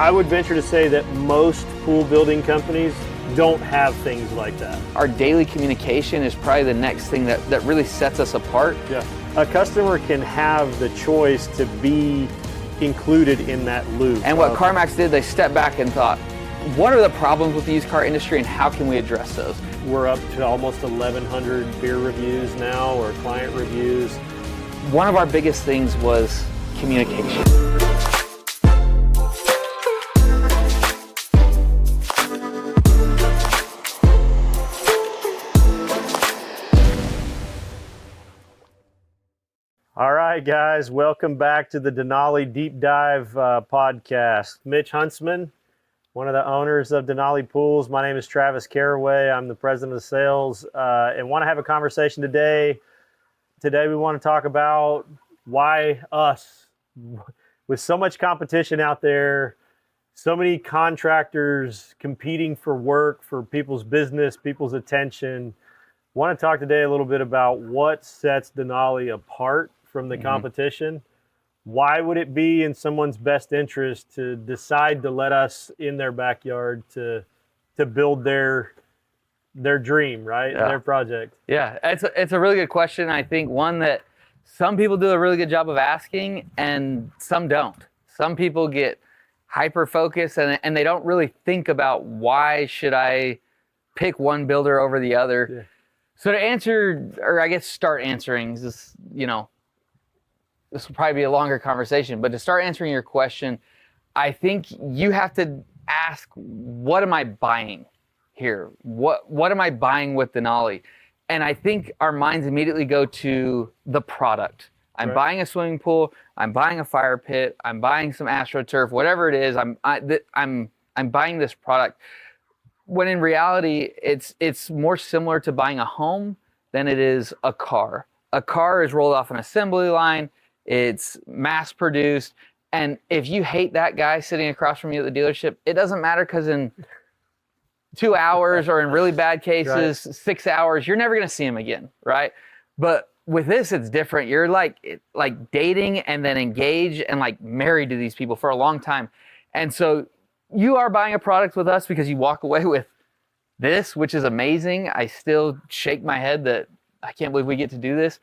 I would venture to say that most pool building companies don't have things like that. Our daily communication is probably the next thing that really sets us apart. Yeah. A customer can have the choice to be included in that loop. And what CarMax did, they stepped back and thought, what are the problems with the used car industry and how can we address those? We're up to almost 1,100 peer reviews now, or client reviews. One of our biggest things was communication. All right, guys, welcome back to the Denali Deep Dive Podcast. Mitch Huntsman, one of the owners of Denali Pools. My name is Travis Caraway. I'm the president of sales and want to have a conversation today. Today we want to talk about why us, with so much competition out there, so many contractors competing for work, for people's business, people's attention. Want to talk today a little bit about what sets Denali apart from the competition. Why would it be in someone's best interest to decide to let us in their backyard to build their dream, right? Yeah. Their project. Yeah, it's a really good question. I think one that some people do a really good job of asking and some don't. Some people get hyper focused and they don't really think about why should I pick one builder over the other. Yeah. So to answer, or I guess start answering this, this will probably be a longer conversation, but to start answering your question, I think you have to ask, what am I buying here? What am I buying with Denali? And I think our minds immediately go to the product. I'm Right. buying a swimming pool, I'm buying a fire pit, I'm buying some AstroTurf, whatever it is, I'm buying this product. When in reality, it's more similar to buying a home than it is a car. A car is rolled off an assembly line, it's mass produced, and if you hate that guy sitting across from you at the dealership, it doesn't matter because in 2 hours or in really bad cases, Right. 6 hours, you're never gonna see him again, right? But with this, it's different. You're like dating and then engaged and like married to these people for a long time. And so you are buying a product with us because you walk away with this, which is amazing. I still shake my head that I can't believe we get to do this.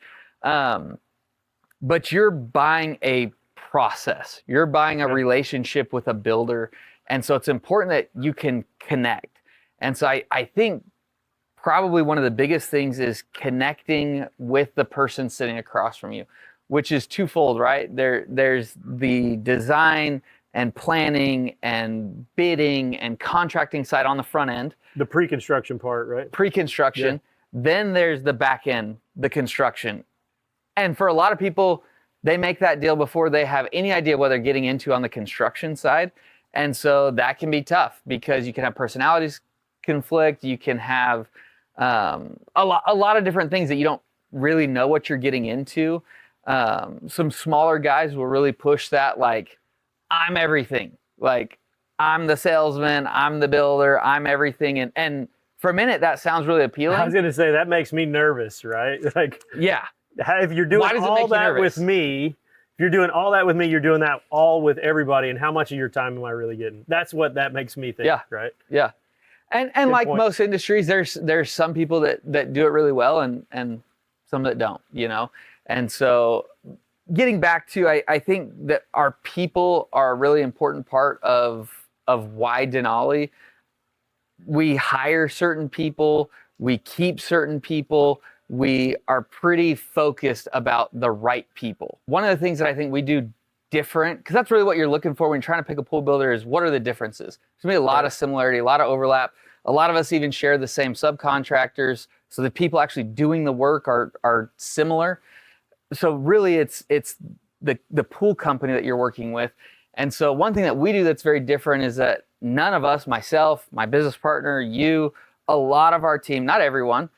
But you're buying a process. You're buying a relationship with a builder. And so it's important that you can connect. And so I think probably one of the biggest things is connecting with the person sitting across from you, which is twofold, right? There's the design and planning and bidding and contracting side on the front end. The pre-construction part, right? Pre-construction. Yeah. Then there's the back end, the construction. And for a lot of people, they make that deal before they have any idea what they're getting into on the construction side. And so that can be tough because you can have personalities conflict. You can have a lot of different things that you don't really know what you're getting into. Some smaller guys will really push that, like, I'm everything. Like, I'm the salesman, I'm the builder, I'm everything. And for a minute, that sounds really appealing. I was going to say, that makes me nervous, right? Like, Yeah. if you're doing all that with me, if you're doing all that with me, you're doing that all with everybody. And how much of your time am I really getting? That's what that makes me think, right? Yeah. And Good like point. most industries, there's some people that do it really well and some that don't, And so getting back to, I think that our people are a really important part of why Denali. We hire certain people, we keep certain people, we are pretty focused about the right people. One of the things that I think we do different, because that's really what you're looking for when you're trying to pick a pool builder, is what are the differences? There's gonna be a lot of similarity, a lot of overlap. A lot of us even share the same subcontractors, so the people actually doing the work are similar. So really it's the pool company that you're working with. And so one thing that we do that's very different is that none of us, myself, my business partner, you, a lot of our team, not everyone,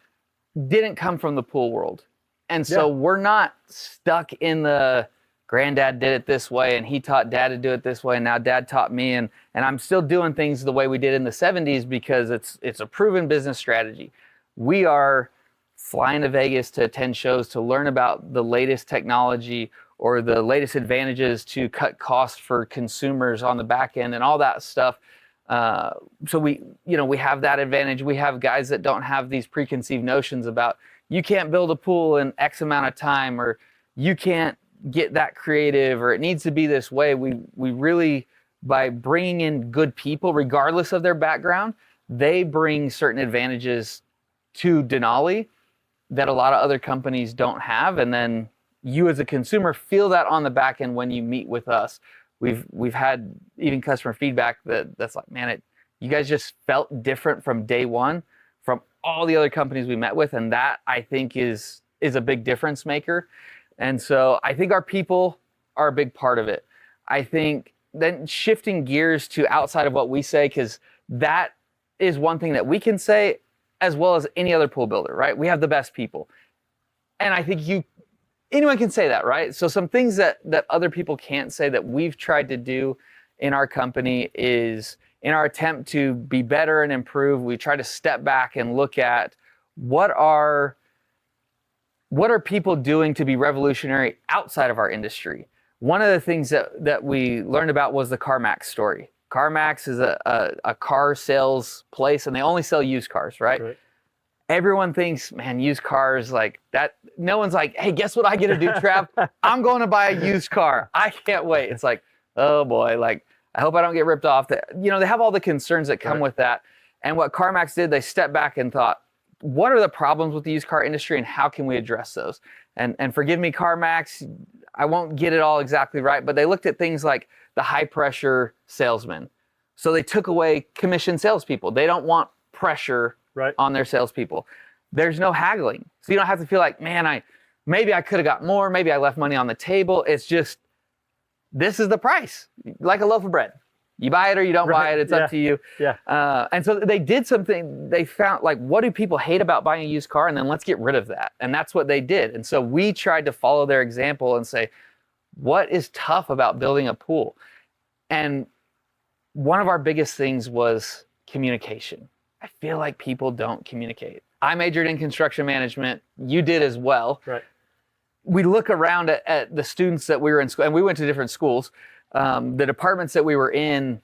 didn't come from the pool world. And so we're not stuck in the granddad did it this way and he taught dad to do it this way and now dad taught me and I'm still doing things the way we did in the 70s because it's a proven business strategy. We are flying to Vegas to attend shows to learn about the latest technology or the latest advantages to cut costs for consumers on the back end and all that stuff. So we have that advantage. We have guys that don't have these preconceived notions about you can't build a pool in X amount of time, or you can't get that creative, or it needs to be this way. We really, by bringing in good people, regardless of their background, they bring certain advantages to Denali that a lot of other companies don't have. And then you as a consumer feel that on the back end when you meet with us. We've had even customer feedback that's like, man, you guys just felt different from day one from all the other companies we met with. And that, I think, is a big difference maker. And so I think our people are a big part of it. I think then shifting gears to outside of what we say, because that is one thing that we can say as well as any other pool builder, right? We have the best people. And I think anyone can say that, right? So some things that other people can't say that we've tried to do in our company is, in our attempt to be better and improve, we try to step back and look at what are people doing to be revolutionary outside of our industry. One of the things that we learned about was the CarMax story. CarMax is a car sales place, and they only sell used cars, right? Everyone thinks, man, used cars like that. No one's like, hey, guess what I get to do, Trav? I'm going to buy a used car. I can't wait. It's like, oh boy, like, I hope I don't get ripped off. They have all the concerns that come with that. And what CarMax did, they stepped back and thought, what are the problems with the used car industry and how can we address those? And forgive me, CarMax, I won't get it all exactly right, but they looked at things like the high pressure salesman. So they took away commission salespeople. They don't want pressure on their salespeople. There's no haggling. So you don't have to feel like, man, maybe I could have got more. Maybe I left money on the table. It's just, this is the price, like a loaf of bread. You buy it or you don't buy it. It's up to you. And so they did something. They found, like, what do people hate about buying a used car? And then let's get rid of that. And that's what they did. And so we tried to follow their example and say, what is tough about building a pool? And one of our biggest things was communication. I feel like people don't communicate. I majored in construction management. You did as well. Right. We look around at the students that we were in school, and we went to different schools. The departments that we were in,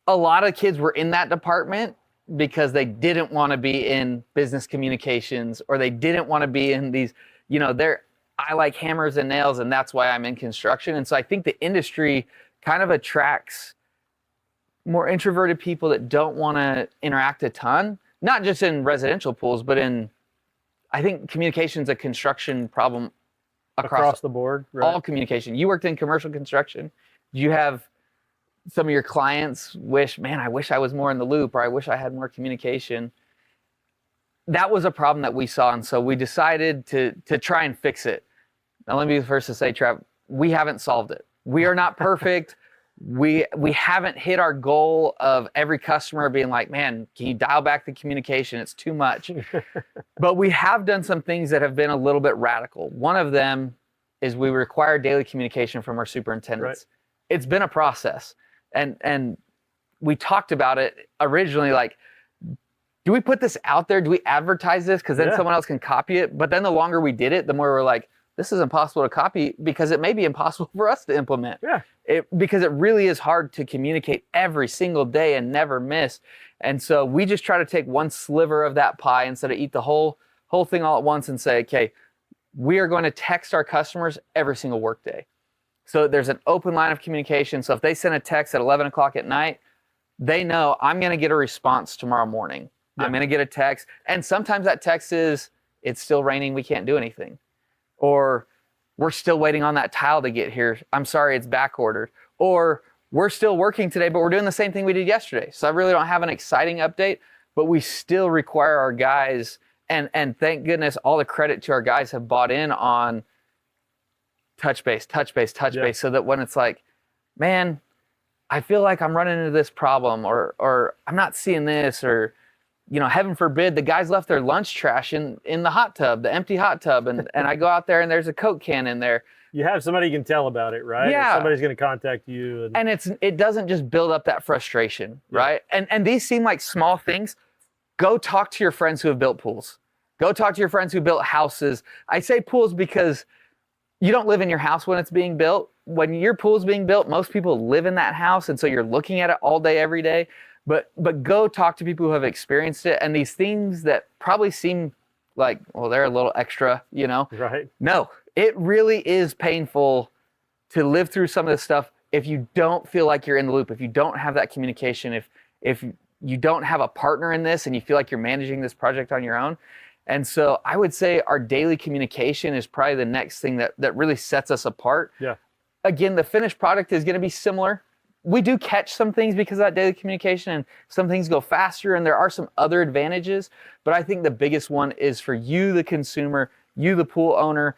a lot of kids were in that department because they didn't want to be in business communications, or they didn't want to be in these, I like hammers and nails, and that's why I'm in construction. And so I think the industry kind of attracts more introverted people that don't want to interact a ton, not just in residential pools, but I think communication's a construction problem across the board, all communication. You worked in commercial construction. Do you have some of your clients I wish I was more in the loop, or I wish I had more communication? That was a problem that we saw, and so we decided to try and fix it. Now, let me be the first to say, Trav, we haven't solved it. We are not perfect. We haven't hit our goal of every customer being like, man, can you dial back the communication? It's too much. But we have done some things that have been a little bit radical. One of them is we require daily communication from our superintendents. Right. It's been a process. And we talked about it originally, like, do we put this out there? Do we advertise this? Because then someone else can copy it. But then the longer we did it, the more we're like, this is impossible to copy, because it may be impossible for us to implement. Because it really is hard to communicate every single day and never miss. And so we just try to take one sliver of that pie instead of eat the whole thing all at once and say, okay, we are going to text our customers every single workday. So there's an open line of communication. So if they send a text at 11 o'clock at night, they know I'm going to get a response tomorrow morning. I'm going to get a text. And sometimes that text is, it's still raining, we can't do anything. Or we're still waiting on that tile to get here. I'm sorry, it's back ordered. Or we're still working today, but we're doing the same thing we did yesterday. So I really don't have an exciting update, but we still require our guys, and thank goodness all the credit to our guys have bought in on touch base, so that when it's like, man, I feel like I'm running into this problem, or I'm not seeing this, or heaven forbid, the guys left their lunch trash in the hot tub, the empty hot tub, and I go out there and there's a Coke can in there. You have somebody you can tell about it, right? Yeah. Or somebody's going to contact you. And it doesn't just build up that frustration, right? And these seem like small things. Go talk to your friends who have built pools. Go talk to your friends who built houses. I say pools because you don't live in your house when it's being built. When your pool's being built, most people live in that house, and so you're looking at it all day, every day. But go talk to people who have experienced it, and these things that probably seem like, well, they're a little extra, Right. No, it really is painful to live through some of this stuff if you don't feel like you're in the loop, if you don't have that communication, if you don't have a partner in this and you feel like you're managing this project on your own. And so I would say our daily communication is probably the next thing that really sets us apart. Yeah. Again, the finished product is going to be similar. We do catch some things because of that daily communication, and some things go faster, and there are some other advantages. But I think the biggest one is for you, the consumer, you, the pool owner,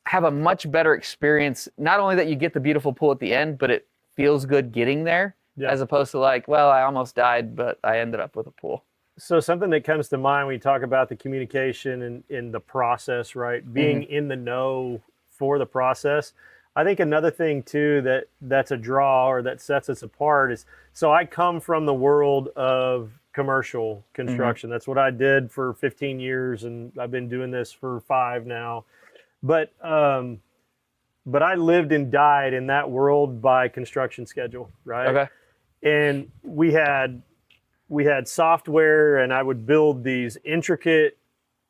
have a much better experience. Not only that you get the beautiful pool at the end, but it feels good getting there, as opposed to like, well, I almost died, but I ended up with a pool. So something that comes to mind when you talk about the communication and in the process, right? Being in the know for the process. I think another thing too that's a draw or that sets us apart is, so I come from the world of commercial construction. That's what I did for 15 years, and I've been doing this for 5 now. But I lived and died in that world by construction schedule, right? Okay. And we had software, and I would build these intricate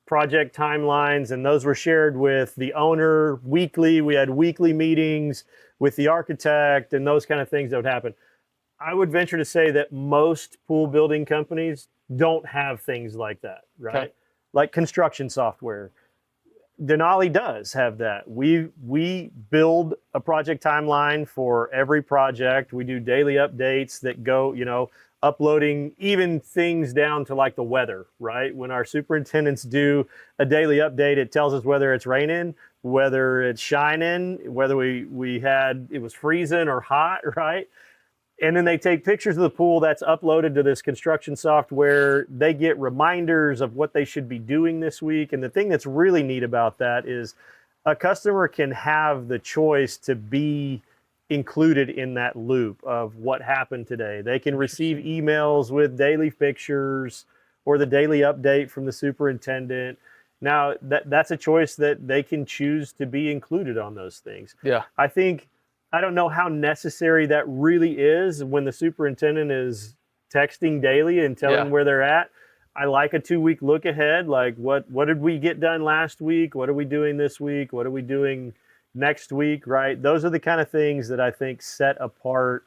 project timelines, and those were shared with the owner weekly. We had weekly meetings with the architect and those kind of things that would happen. I would venture to say that most pool building companies don't have things like that, right? Okay. Like construction software. Denali does have that. We build a project timeline for every project. We do daily updates that go, uploading even things down to like the weather, right? When our superintendents do a daily update, it tells us whether it's raining, whether it's shining, whether it was freezing or hot, right? And then they take pictures of the pool that's uploaded to this construction software. They get reminders of what they should be doing this week. And the thing that's really neat about that is a customer can have the choice to be included in that loop of what happened today. They can receive emails with daily pictures or the daily update from the superintendent. Now, that's a choice that they can choose to be included on those things. Yeah. I don't know how necessary that really is when the superintendent is texting daily and telling where they're at. I like a 2-week look ahead. Like what did we get done last week? What are we doing this week? What are we doing next week, right? Those are the kind of things that I think set apart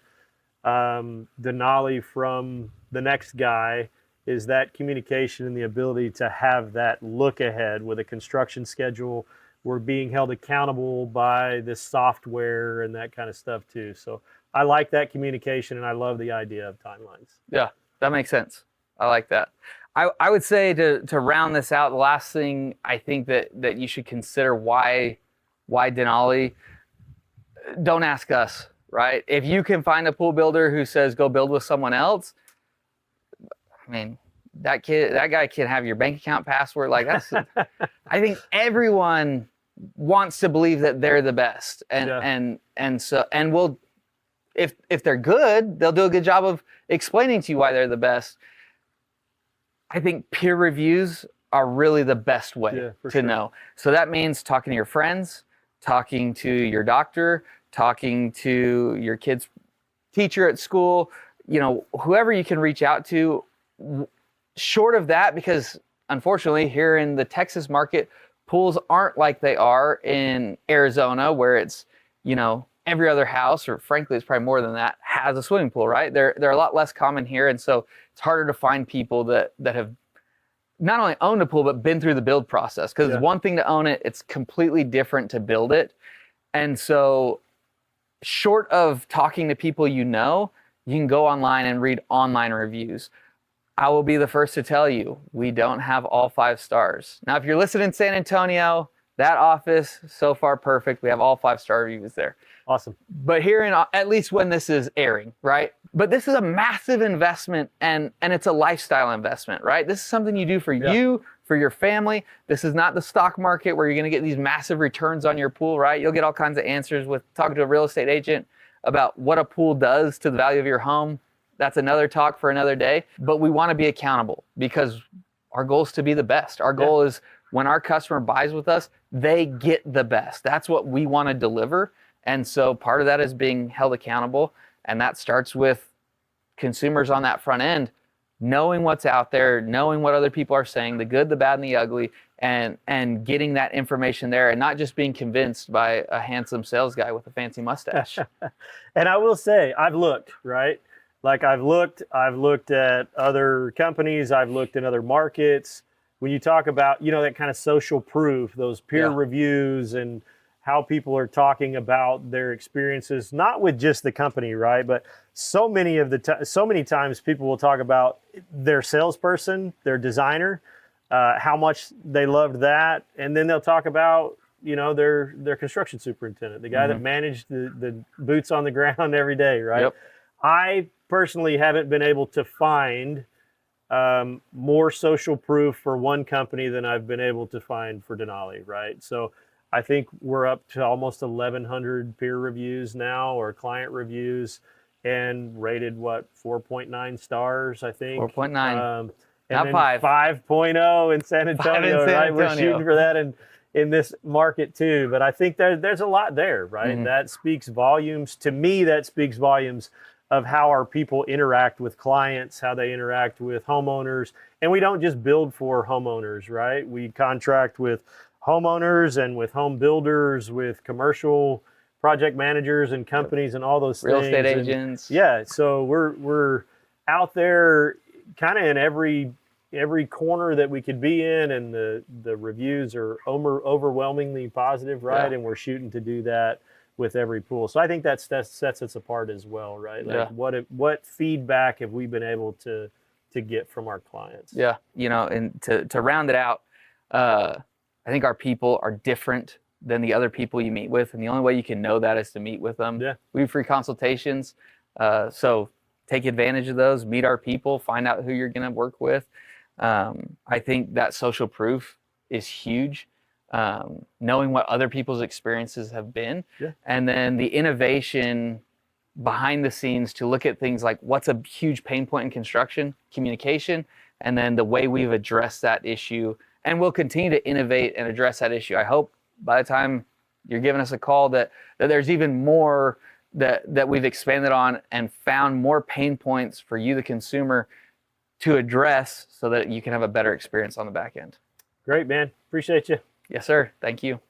Denali from the next guy, is that communication and the ability to have that look ahead with a construction schedule. We're being held accountable by this software and that kind of stuff too. So I like that communication, and I love the idea of timelines. Yeah, that makes sense. I like that. I would say to round this out, the last thing I think that you should consider why Denali, don't ask us, right? If you can find a pool builder who says go build with someone else, I mean, that guy can have your bank account password. Like that's, I think everyone wants to believe that they're the best, and we'll, if they're good, they'll do a good job of explaining to you why they're the best. I think peer reviews are really the best way to know. So that means talking to your friends, talking to your doctor, talking to your kid's teacher at school, whoever you can reach out to. Short of that, because unfortunately here in the Texas market, pools aren't like they are in Arizona, where it's, every other house, or frankly, it's probably more than that, has a swimming pool, right? They're a lot less common here. And so it's harder to find people that have not only owned a pool, but been through the build process. Because it's one thing to own it, it's completely different to build it. And so short of talking to people you can go online and read online reviews. I will be the first to tell you, we don't have all 5 stars. Now, if you're listening in San Antonio, that office, so far perfect. We have all 5-star reviews there. Awesome. But here, at least when this is airing, right? But this is a massive investment, and it's a lifestyle investment, right? This is something you do for you, for your family. This is not the stock market where you're going to get these massive returns on your pool, right? You'll get all kinds of answers with talking to a real estate agent about what a pool does to the value of your home. That's another talk for another day. But we want to be accountable because our goal is to be the best. Our goal is when our customer buys with us, they get the best. That's what we want to deliver. And so part of that is being held accountable. And that starts with consumers on that front end, knowing what's out there, knowing what other people are saying, the good, the bad, and the ugly, and getting that information there, and not just being convinced by a handsome sales guy with a fancy mustache. And I will say, I've looked, right? Like I've looked at other companies, I've looked in other markets. When you talk about, that kind of social proof, those peer reviews and how people are talking about their experiences, not with just the company, right? But so many times people will talk about their salesperson, their designer, how much they loved that. And then they'll talk about, their construction superintendent, the guy that managed the boots on the ground every day, right? Yep. I personally haven't been able to find more social proof for one company than I've been able to find for Denali, right? So I think we're up to almost 1,100 peer reviews now, or client reviews, and rated 4.9 stars, I think. 4.9. And Not 5. 5.0 in San Antonio, right? We're shooting for that in this market too. But I think there's a lot there, right? That speaks volumes. To me, that speaks volumes of how our people interact with clients, how they interact with homeowners. And we don't just build for homeowners, right? We contract with homeowners and with home builders, with commercial project managers and companies and all those Real things. estate agents. Yeah, so we're out there kind of in every corner that we could be in, and the reviews are overwhelmingly positive, right? Yeah. And we're shooting to do that with every pool. So I think that sets us apart as well, right? Like what feedback have we been able to get from our clients? Yeah, and to round it out, I think our people are different than the other people you meet with, and the only way you can know that is to meet with them. Yeah. We have free consultations, so take advantage of those, meet our people, find out who you're going to work with. I think that social proof is huge. Knowing what other people's experiences have been, and then the innovation behind the scenes to look at things like what's a huge pain point in construction, communication, and then the way we've addressed that issue, and we'll continue to innovate and address that issue. I hope by the time you're giving us a call that there's even more that we've expanded on and found more pain points for you, the consumer, to address so that you can have a better experience on the back end. Great, man. Appreciate you. Yes, sir. Thank you.